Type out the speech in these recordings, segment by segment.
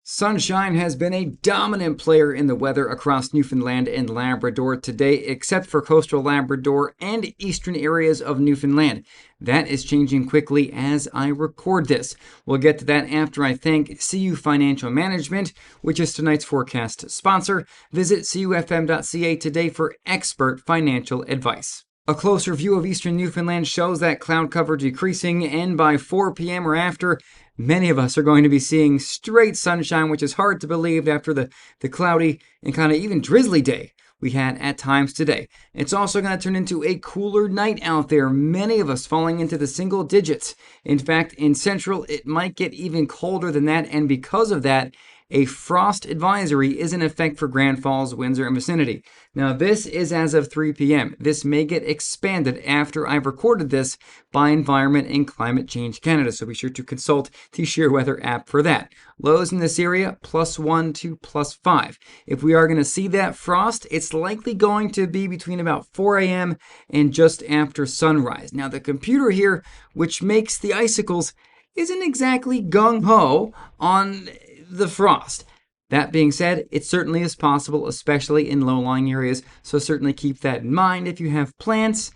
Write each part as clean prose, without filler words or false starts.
Sunshine has been a dominant player in the weather across Newfoundland and Labrador today, except for coastal Labrador and eastern areas of Newfoundland. That is changing quickly as I record this. We'll get to that after I thank CU Financial Management, which is tonight's forecast sponsor. Visit cufm.ca today for expert financial advice. A closer view of eastern Newfoundland shows that cloud cover decreasing, and by 4 p.m. or after, many of us are going to be seeing straight sunshine, which is hard to believe after the cloudy and kind of even drizzly day we had at times today. It's also going to turn into a cooler night out there, many of us falling into the single digits. In fact, in central, it might get even colder than that, and because of that, a frost advisory is in effect for Grand Falls, Windsor, and vicinity. Now, this is as of 3 p.m. This may get expanded after I've recorded this by Environment and Climate Change Canada, so be sure to consult the Sheer Weather app for that. Lows in this area, +1 to +5. If we are going to see that frost, it's likely going to be between about 4 a.m. and just after sunrise. Now, the computer here, which makes the icicles, isn't exactly gung-ho on the frost. That being said, it certainly is possible, especially in low-lying areas, so certainly keep that in mind if you have plants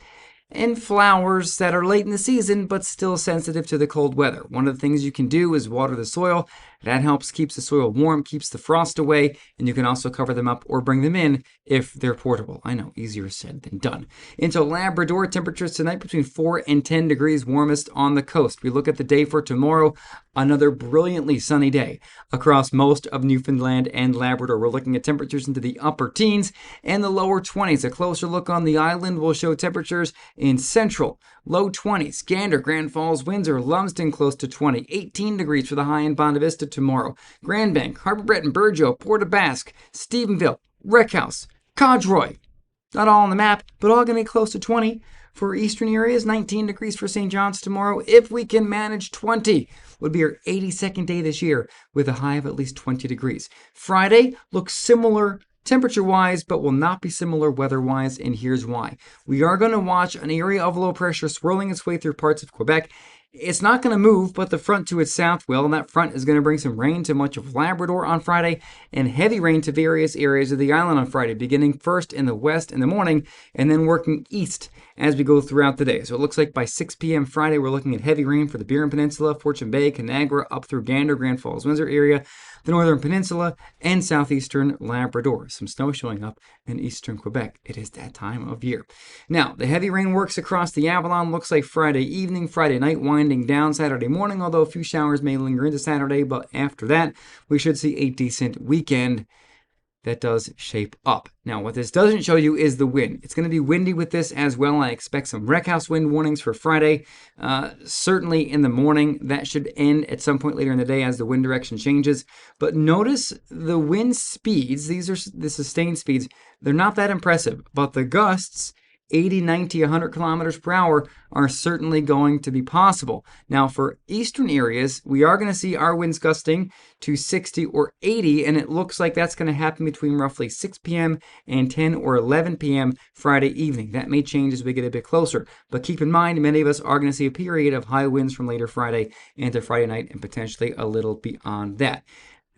and flowers that are late in the season but still sensitive to the cold weather. One of the things you can do is water the soil. That helps keeps the soil warm, keeps the frost away, and you can also cover them up or bring them in if they're portable. I know, easier said than done. Into Labrador, temperatures tonight between 4 and 10 degrees warmest on the coast. We look at the day for tomorrow, another brilliantly sunny day across most of Newfoundland and Labrador. We're looking at temperatures into the upper teens and the lower 20s. A closer look on the island will show temperatures in central, low 20s, Gander, Grand Falls, Windsor, Lumsden close to 20, 18 degrees for the high in Bonavista Vista tomorrow. Grand Bank, Harbour Breton, Burgeo, Port aux Basques, Stephenville, Wreckhouse, Codroy. Not all on the map, but all going to be close to 20 for eastern areas. 19 degrees for St. John's tomorrow. If we can manage 20, would be our 82nd day this year with a high of at least 20 degrees. Friday looks similar temperature-wise, but will not be similar weather-wise, and here's why. We are going to watch an area of low pressure swirling its way through parts of Quebec. It's not going to move, but the front to its south will, and that front is going to bring some rain to much of Labrador on Friday and heavy rain to various areas of the island on Friday, beginning first in the west in the morning and then working east as we go throughout the day. So it looks like by 6 p.m. Friday, we're looking at heavy rain for the Burin Peninsula, Fortune Bay, Canagra, up through Gander, Grand Falls, Windsor area, the Northern Peninsula, and southeastern Labrador. Some snow showing up in eastern Quebec. It is that time of year. Now, the heavy rain works across the Avalon. Looks like Friday evening, Friday night, winding down Saturday morning, although a few showers may linger into Saturday, but after that, we should see a decent weekend that does shape up. Now, what this doesn't show you is the wind. It's going to be windy with this as well. I expect some wreckhouse wind warnings for Friday. Certainly in the morning. That should end at some point later in the day as the wind direction changes. But notice the wind speeds. These are the sustained speeds. They're not that impressive, but the gusts, 80, 90, 100 kilometers per hour, are certainly going to be possible. Now, for eastern areas, we are going to see our winds gusting to 60 or 80, and it looks like that's going to happen between roughly 6 p.m. and 10 or 11 p.m. Friday evening. That may change as we get a bit closer, but keep in mind, many of us are going to see a period of high winds from later Friday into Friday night and potentially a little beyond that.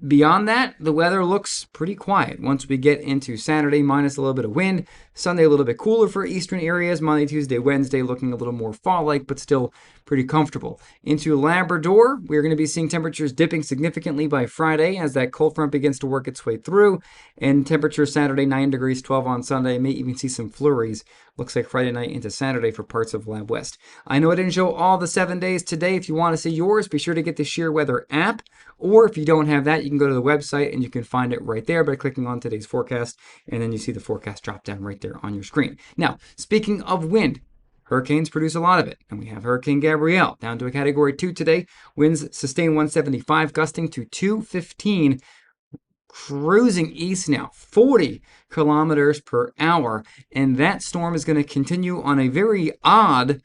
Beyond that, the weather looks pretty quiet once we get into Saturday, minus a little bit of wind. Sunday, a little bit cooler for eastern areas. Monday, Tuesday, Wednesday, looking a little more fall-like, but still pretty comfortable. Into Labrador, we're going to be seeing temperatures dipping significantly by Friday as that cold front begins to work its way through. And temperature Saturday, 9 degrees, 12 on Sunday. May even see some flurries. Looks like Friday night into Saturday for parts of Lab West. I know I didn't show all the 7 days today. If you want to see yours, be sure to get the Sheer Weather app. Or if you don't have that, you can go to the website and you can find it right there by clicking on today's forecast. And then you see the forecast drop down right there on your screen. Now, speaking of wind, hurricanes produce a lot of it, and we have Hurricane Gabriel down to a Category 2 today. Winds sustain 175, gusting to 215, cruising east now, 40 kilometers per hour, and that storm is going to continue on a very odd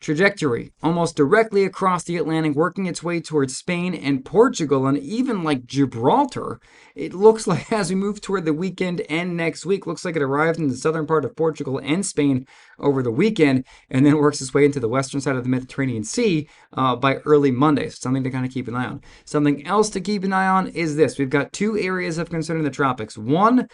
trajectory, almost directly across the Atlantic, working its way towards Spain and Portugal, and even like Gibraltar. It looks like as we move toward the weekend and next week, looks like it arrived in the southern part of Portugal and Spain over the weekend, and then works its way into the western side of the Mediterranean Sea by early Monday. So something to kind of keep an eye on. Something else to keep an eye on is this. We've got two areas of concern in the tropics. One,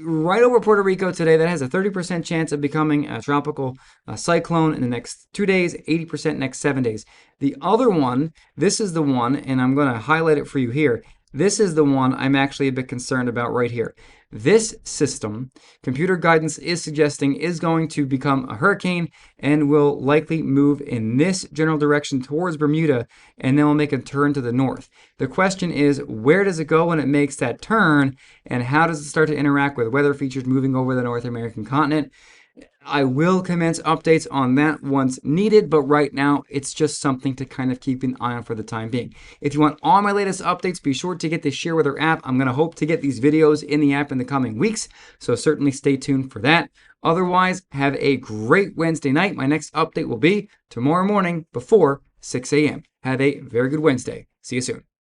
right over Puerto Rico today, that has a 30% chance of becoming a tropical cyclone in the next 2 days, 80% next 7 days. The other one, this is the one, and I'm going to highlight it for you here. This is the one I'm actually a bit concerned about right here. This system, computer guidance is suggesting, is going to become a hurricane and will likely move in this general direction towards Bermuda, and then will make a turn to the north. The question is, where does it go when it makes that turn, and how does it start to interact with weather features moving over the North American continent? I will commence updates on that once needed, but right now it's just something to kind of keep an eye on for the time being. If you want all my latest updates, be sure to get the Share Weather app. I'm going to hope to get these videos in the app in the coming weeks, so certainly stay tuned for that. Otherwise, have a great Wednesday night. My next update will be tomorrow morning before 6 a.m. Have a very good Wednesday. See you soon.